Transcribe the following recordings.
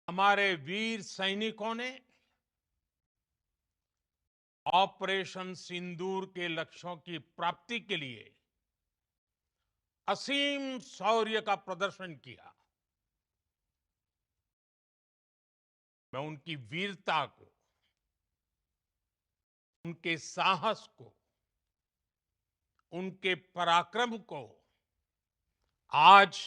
हमारे वीर सैनिकों ने ऑपरेशन सिंदूर के लक्ष्यों की प्राप्ति के लिए असीम शौर्य का प्रदर्शन किया। मैं उनकी वीरता को, उनके साहस को, उनके पराक्रम को आज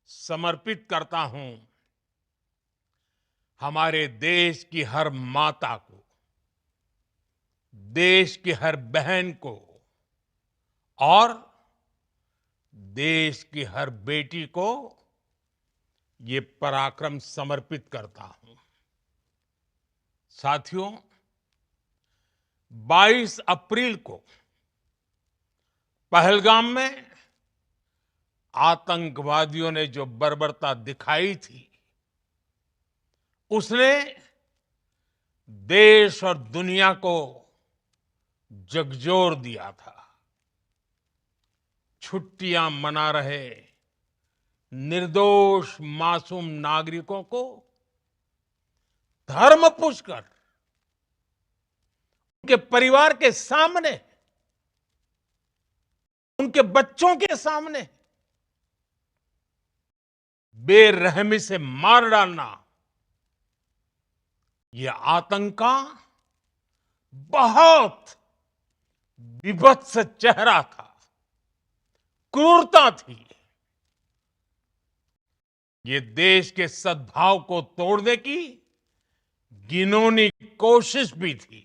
समर्पित करता हूं हमारे देश की हर माता को, देश की हर बहन को और देश की हर बेटी को ये पराक्रम समर्पित करता हूं। साथियों, 22 अप्रैल को पहलगाम में आतंकवादियों ने जो बर्बरता दिखाई थी, उसने देश और दुनिया को झकझोर दिया था। छुट्टियां मना रहे निर्दोष मासूम नागरिकों को धर्म पूछकर उनके परिवार के सामने, उनके बच्चों के सामने बेरहमी से मार डालना, यह आतंक का बहुत विभत्स चेहरा था, क्रूरता थी। ये देश के सद्भाव को तोड़ने की घिनौनी कोशिश भी थी।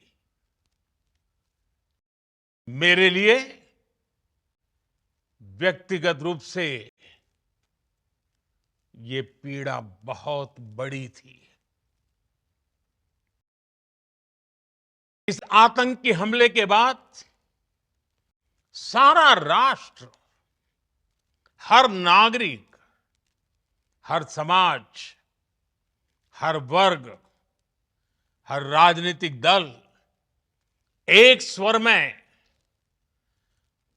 मेरे लिए व्यक्तिगत रूप से ये पीड़ा बहुत बड़ी थी। इस आतंकी हमले के बाद सारा राष्ट्र, हर नागरिक, हर समाज, हर वर्ग, हर राजनीतिक दल एक स्वर में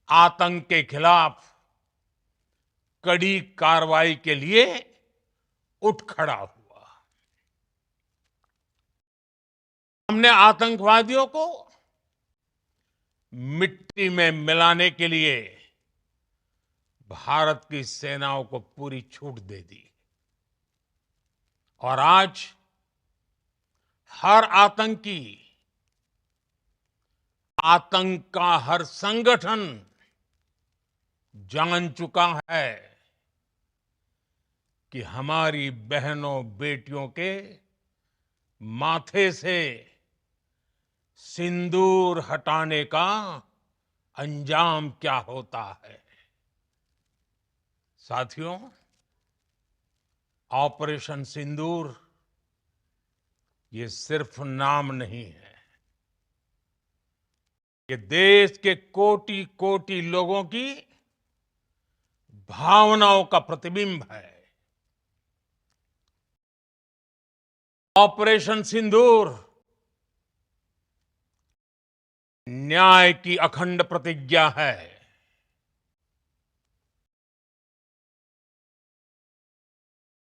आतंक के खिलाफ कड़ी कार्रवाई के लिए उठ खड़ा हुआ। हमने आतंकवादियों को मिट्टी में मिलाने के लिए भारत की सेनाओं को पूरी छूट दे दी और आज हर आतंकी, आतंक का हर संगठन जान चुका है कि हमारी बहनों बेटियों के माथे से सिंदूर हटाने का अंजाम क्या होता है। साथियों, ऑपरेशन सिंदूर ये सिर्फ नाम नहीं है, ये देश के कोटि कोटि लोगों की भावनाओं का प्रतिबिंब है। ऑपरेशन सिंदूर न्याय की अखंड प्रतिज्ञा है।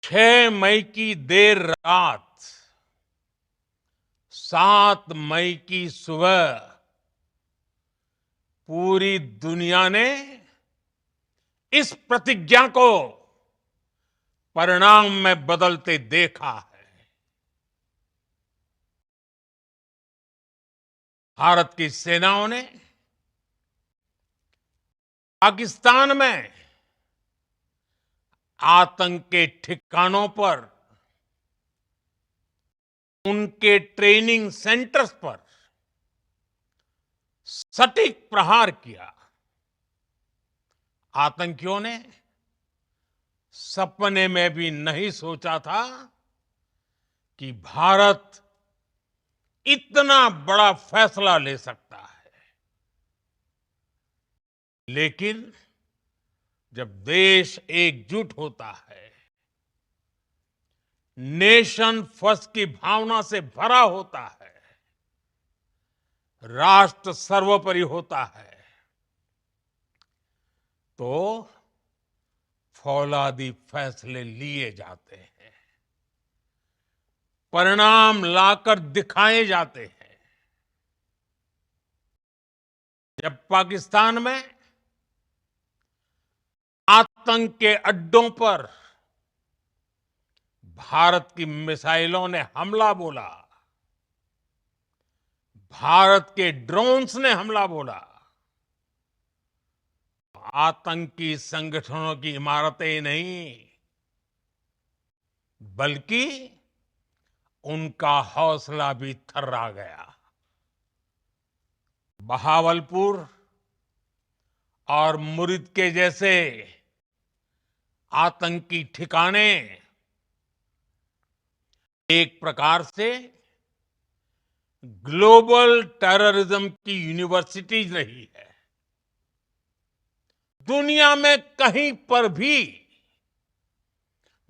6 मई की देर रात, 7 मई की सुबह पूरी दुनिया ने इस प्रतिज्ञा को परिणाम में बदलते देखा है। भारत की सेनाओं ने पाकिस्तान में आतंक के ठिकानों पर, उनके ट्रेनिंग सेंटर्स पर सटीक प्रहार किया। आतंकियों ने सपने में भी नहीं सोचा था कि भारत इतना बड़ा फैसला ले सकता है। लेकिन जब देश एकजुट होता है, नेशन फर्स्ट की भावना से भरा होता है, राष्ट्र सर्वोपरि होता है, तो फौलादी फैसले लिए जाते हैं। परिणाम लाकर दिखाए जाते हैं। जब पाकिस्तान में आतंक के अड्डों पर भारत की मिसाइलों ने हमला बोला, भारत के ड्रोन्स ने हमला बोला, आतंकी संगठनों की इमारतें नहीं, बल्कि उनका हौसला भी थर्रा गया। बहावलपुर और मुरिद के जैसे आतंकी ठिकाने एक प्रकार से ग्लोबल टेररिज्म की यूनिवर्सिटीज रही है। दुनिया में कहीं पर भी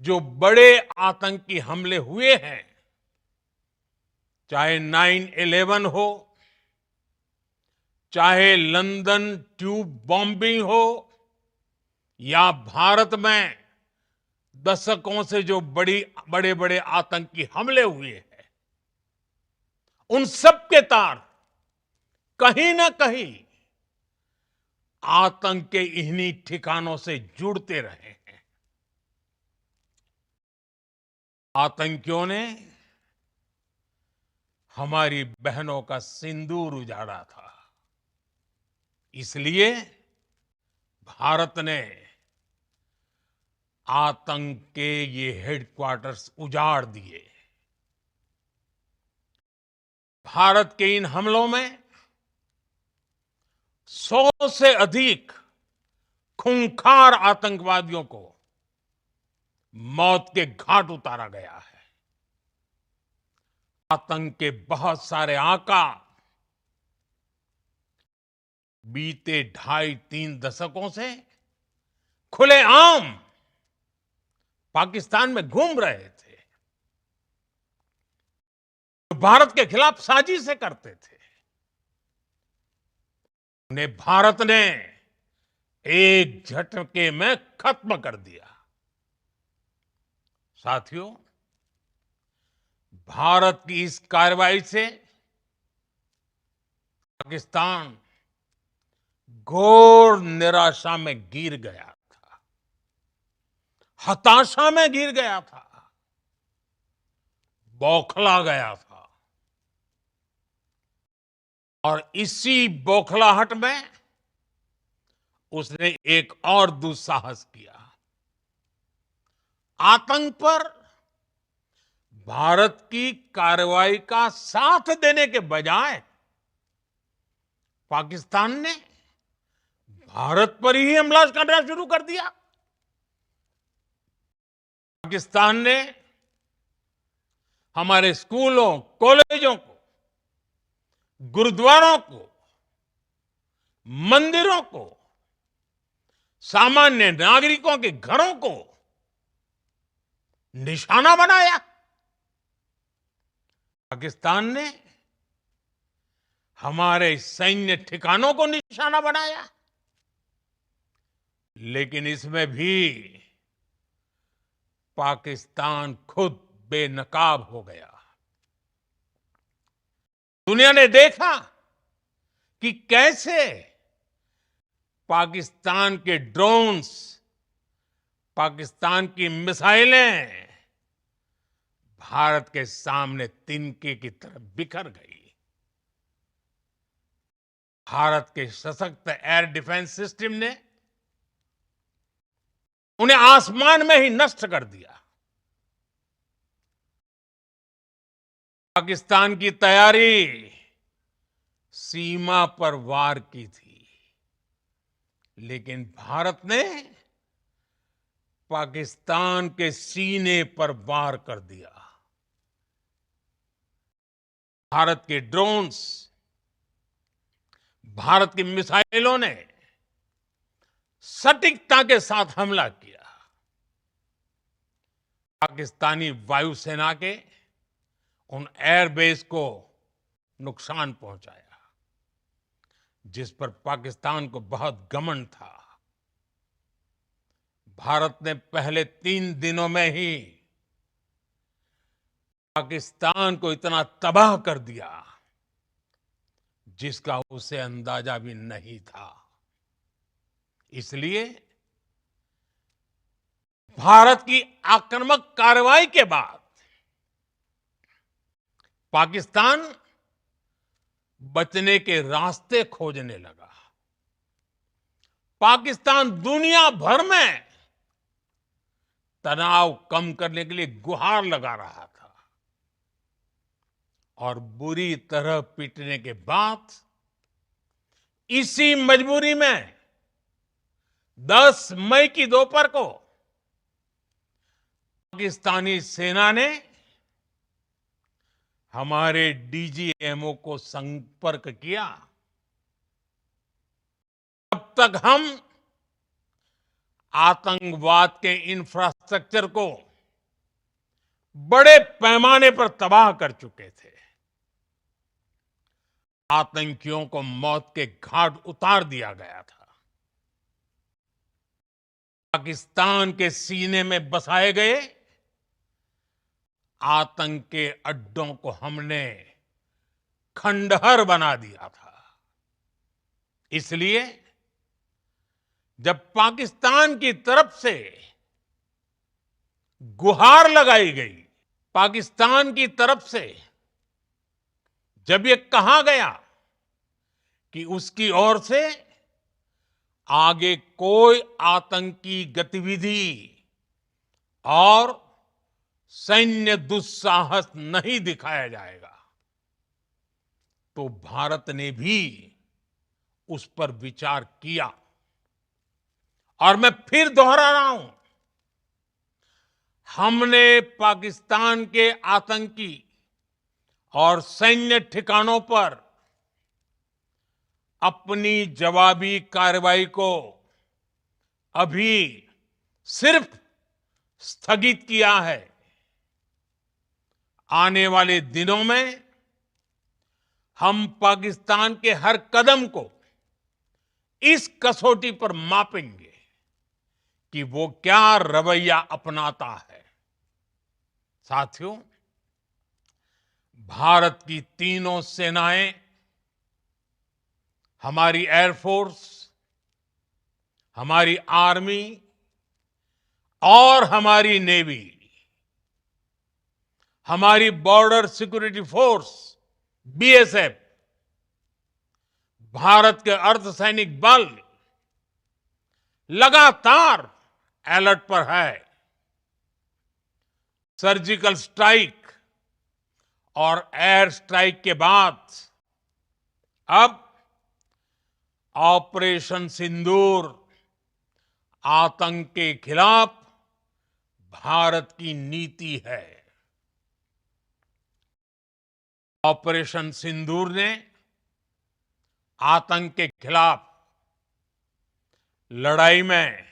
जो बड़े आतंकी हमले हुए हैं, चाहे 9/11 हो, चाहे लंदन ट्यूब बॉम्बिंग हो, या भारत में दशकों से जो बड़े बड़े आतंकी हमले हुए हैं, उन सब के तार कहीं ना कहीं आतंक के इन्हीं ठिकानों से जुड़ते रहे हैं। आतंकियों ने हमारी बहनों का सिंदूर उजाड़ा था, इसलिए भारत ने आतंक के ये हेडक्वार्टर्स उजाड़ दिए। भारत के इन हमलों में 100 से अधिक खूंखार आतंकवादियों को मौत के घाट उतारा गया है। आतंक के बहुत सारे आका बीते 2.5-3 दशकों से खुलेआम पाकिस्तान में घूम रहे थे, जो भारत के खिलाफ साजिशें करते थे। उन्हें भारत ने एक झटके में खत्म कर दिया। साथियों, भारत की इस कार्रवाई से पाकिस्तान घोर निराशा में गिर गया था, हताशा में गिर गया था, बौखला गया था। और इसी बौखलाहट में उसने एक और दुस्साहस किया। आतंक पर भारत की कार्रवाई का साथ देने के बजाय पाकिस्तान ने भारत पर ही हमला करना शुरू कर दिया। पाकिस्तान ने हमारे स्कूलों, कॉलेजों को, गुरुद्वारों को, मंदिरों को, सामान्य नागरिकों के घरों को निशाना बनाया। पाकिस्तान ने हमारे सैन्य ठिकानों को निशाना बनाया। लेकिन इसमें भी पाकिस्तान खुद बेनकाब हो गया। दुनिया ने देखा कि कैसे पाकिस्तान के ड्रोन्स, पाकिस्तान की मिसाइलें भारत के सामने तिनके की तरह बिखर गई। भारत के सशक्त एयर डिफेंस सिस्टम ने उन्हें आसमान में ही नष्ट कर दिया। पाकिस्तान की तैयारी सीमा पर वार की थी, लेकिन भारत ने पाकिस्तान के सीने पर वार कर दिया। भारत के ड्रोन्स, भारत की मिसाइलों ने सटीकता के साथ हमला किया। पाकिस्तानी वायुसेना के उन एयरबेस को नुकसान पहुंचाया, जिस पर पाकिस्तान को बहुत घमंड था। भारत ने पहले 3 दिनों में ही पाकिस्तान को इतना तबाह कर दिया जिसका उसे अंदाजा भी नहीं था। इसलिए भारत की आक्रामक कार्रवाई के बाद पाकिस्तान बचने के रास्ते खोजने लगा। पाकिस्तान दुनिया भर में तनाव कम करने के लिए गुहार लगा रहा था और बुरी तरह पीटने के बाद इसी मजबूरी में 10 मई की दोपहर को पाकिस्तानी सेना ने हमारे डीजीएमओ को संपर्क किया। तब तक हम आतंकवाद के इंफ्रास्ट्रक्चर को बड़े पैमाने पर तबाह कर चुके थे। आतंकियों को मौत के घाट उतार दिया गया था। पाकिस्तान के सीने में बसाए गए आतंक के अड्डों को हमने खंडहर बना दिया था। इसलिए जब पाकिस्तान की तरफ से गुहार लगाई गई, पाकिस्तान की तरफ से जब ये कहा गया कि उसकी ओर से आगे कोई आतंकी गतिविधि और सैन्य दुस्साहस नहीं दिखाया जाएगा, तो भारत ने भी उस पर विचार किया। और मैं फिर दोहरा रहा हूं, हमने पाकिस्तान के आतंकी और सैन्य ठिकानों पर अपनी जवाबी कार्रवाई को अभी सिर्फ स्थगित किया है। आने वाले दिनों में हम पाकिस्तान के हर कदम को इस कसौटी पर मापेंगे कि वो क्या रवैया अपनाता है। साथियों, भारत की तीनों सेनाएं, हमारी एयरफोर्स, हमारी आर्मी और हमारी नेवी, हमारी border security force BSF, Bharat के अर्धसैनिक बल लगातार अलर्ट पर है। सर्जिकल स्ट्राइक और एयर स्ट्राइक के बाद अब ऑपरेशन सिंदूर आतंक के खिलाफ भारत की नीति है। ऑपरेशन सिंदूर ने आतंक के खिलाफ लड़ाई में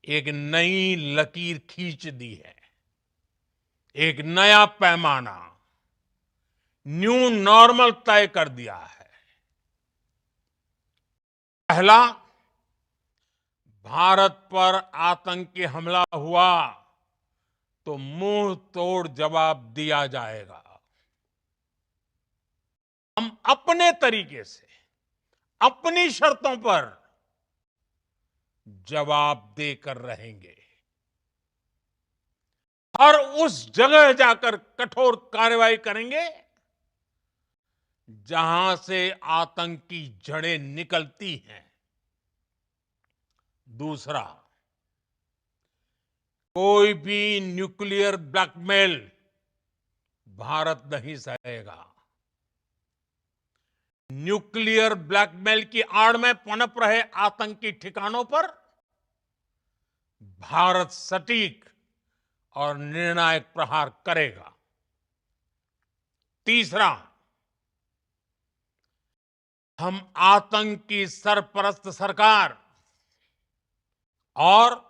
एक नई लकीर खींच दी है, एक नया पैमाना, न्यू नॉर्मल तय कर दिया है। पहला, भारत पर आतंकी हमला हुआ तो मुंह तोड़ जवाब दिया जाएगा। हम अपने तरीके से, अपनी शर्तों पर जवाब देकर रहेंगे और उस जगह जाकर कठोर कार्रवाई करेंगे जहां से आतंक की जड़ें निकलती हैं। दूसरा, कोई भी न्यूक्लियर ब्लैकमेल भारत नहीं सहेगा। न्यूक्लियर ब्लैकमेल की आड़ में पनप रहे आतंकी ठिकानों पर भारत सटीक और निर्णायक प्रहार करेगा। तीसरा, हम आतंक की सरपरस्त सरकार और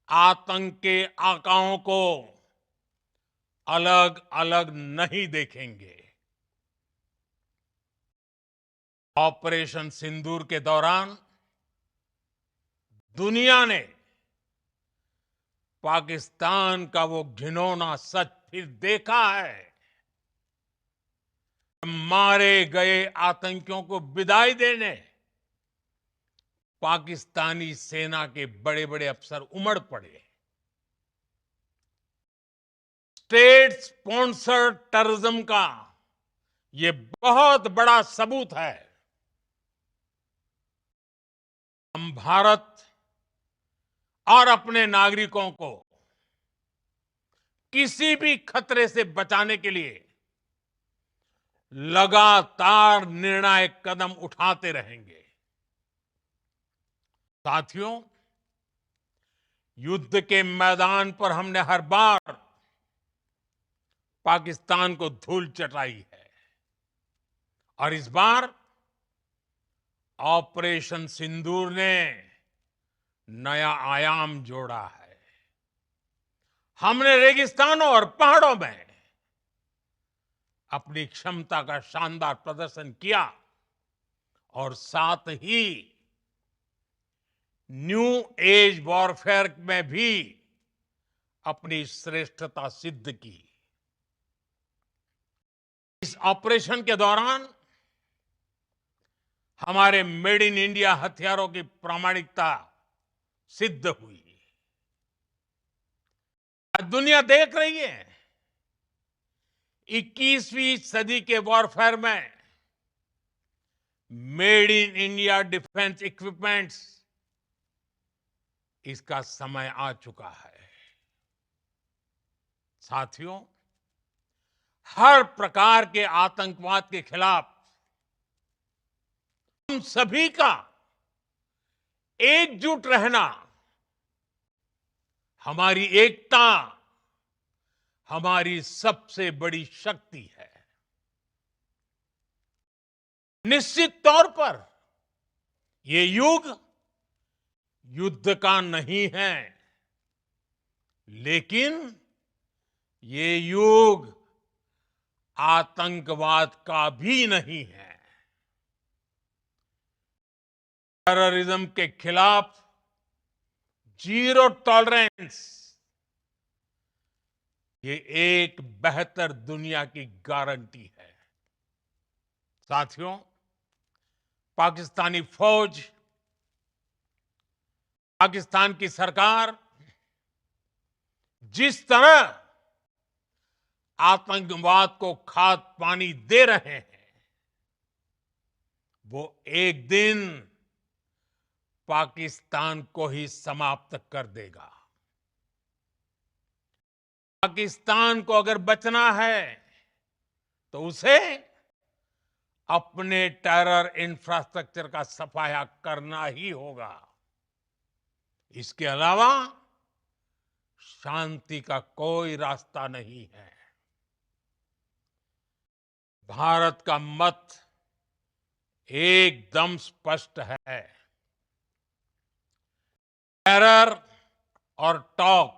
आतंक के आकाओं को अलग अलग नहीं देखेंगे। ऑपरेशन सिंदूर के दौरान दुनिया ने पाकिस्तान का वो घिनौना सच फिर देखा है। मारे गए आतंकियों को विदाई देने पाकिस्तानी सेना के बड़े बड़े अफसर उमड़ पड़े। स्टेट स्पॉन्सर्ड टेररिज्म का ये बहुत बड़ा सबूत है। हम भारत और अपने नागरिकों को किसी भी खतरे से बचाने के लिए लगातार निर्णायक कदम उठाते रहेंगे। साथियों, युद्ध के मैदान पर हमने हर बार पाकिस्तान को धूल चटाई है और इस बार ऑपरेशन सिंदूर ने नया आयाम जोड़ा है। हमने रेगिस्तानों और पहाड़ों में अपनी क्षमता का शानदार प्रदर्शन किया और साथ ही न्यू एज वॉरफेयर में भी अपनी श्रेष्ठता सिद्ध की। इस ऑपरेशन के दौरान हमारे मेड इन इंडिया हथियारों की प्रामाणिकता सिद्ध हुई। आज दुनिया देख रही है 21वीं सदी के वॉरफेयर में made in India defence equipments, इसका समय आ चुका है। साथियों, हर प्रकार के आतंकवाद के खिलाफ हम सभी का एकजुट रहना, हमारी एकता हमारी सबसे बड़ी शक्ति है। निश्चित तौर पर ये युग युद्ध का नहीं है, लेकिन ये युग आतंकवाद का भी नहीं है। टेररिज्म के खिलाफ जीरो टॉलरेंस, ये एक बेहतर दुनिया की गारंटी है। साथियों, पाकिस्तानी फौज, पाकिस्तान की सरकार जिस तरह आतंकवाद को खाद पानी दे रहे हैं, वो एक दिन पाकिस्तान को ही समाप्त कर देगा। पाकिस्तान को अगर बचना है तो उसे अपने टेरर इंफ्रास्ट्रक्चर का सफाया करना ही होगा। इसके अलावा शांति का कोई रास्ता नहीं है। भारत का मत एकदम स्पष्ट है। टेरर और टॉक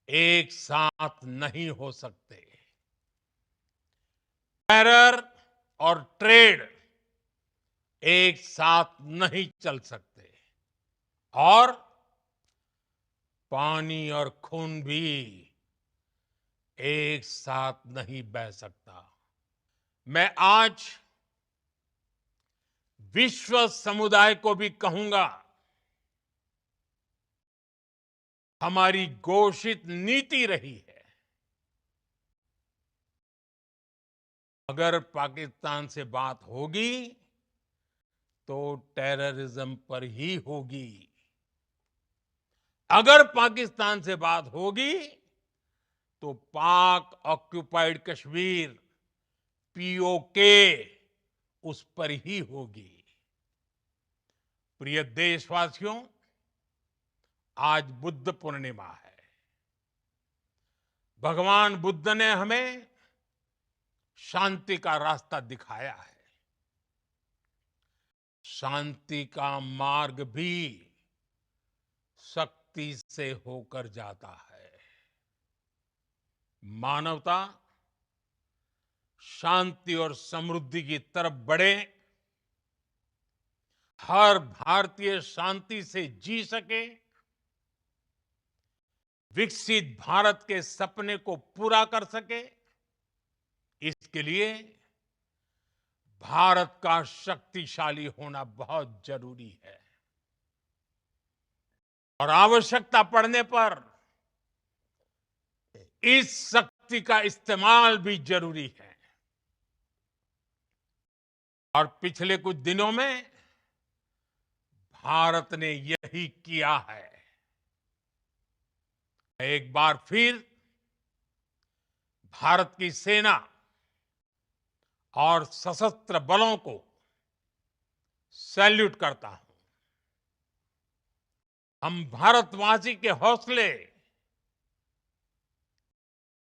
एक साथ नहीं हो सकते। टेरर और ट्रेड एक साथ नहीं चल सकते और पानी और खून भी एक साथ नहीं बह सकता। मैं आज विश्व समुदाय को भी कहूंगा, हमारी घोषित नीति रही है, अगर पाकिस्तान से बात होगी तो टेररिज्म पर ही होगी। अगर पाकिस्तान से बात होगी तो पाक ऑक्युपाइड कश्मीर पीओके उस पर ही होगी। प्रिय देशवासियों, आज बुद्ध पूर्णिमा है। भगवान बुद्ध ने हमें शांति का रास्ता दिखाया है। शांति का मार्ग भी शक्ति से होकर जाता है। मानवता शांति और समृद्धि की तरफ बढ़े, हर भारतीय शांति से जी सके, विकसित भारत के सपने को पूरा कर सके, इसके लिए भारत का शक्तिशाली होना बहुत जरूरी है और आवश्यकता पड़ने पर इस शक्ति का इस्तेमाल भी जरूरी है। और पिछले कुछ दिनों में भारत ने यही किया है। एक बार फिर भारत की सेना और सशस्त्र बलों को सैल्यूट करता हूं। हम भारतवासी के हौसले,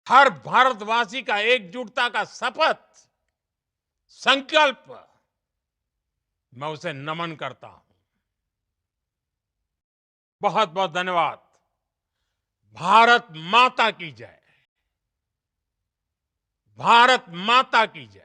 हर भारतवासी का एकजुटता का शपथ, संकल्प, मैं उसे नमन करता हूं। बहुत बहुत धन्यवाद। भारत माता की जय। भारत माता की जय।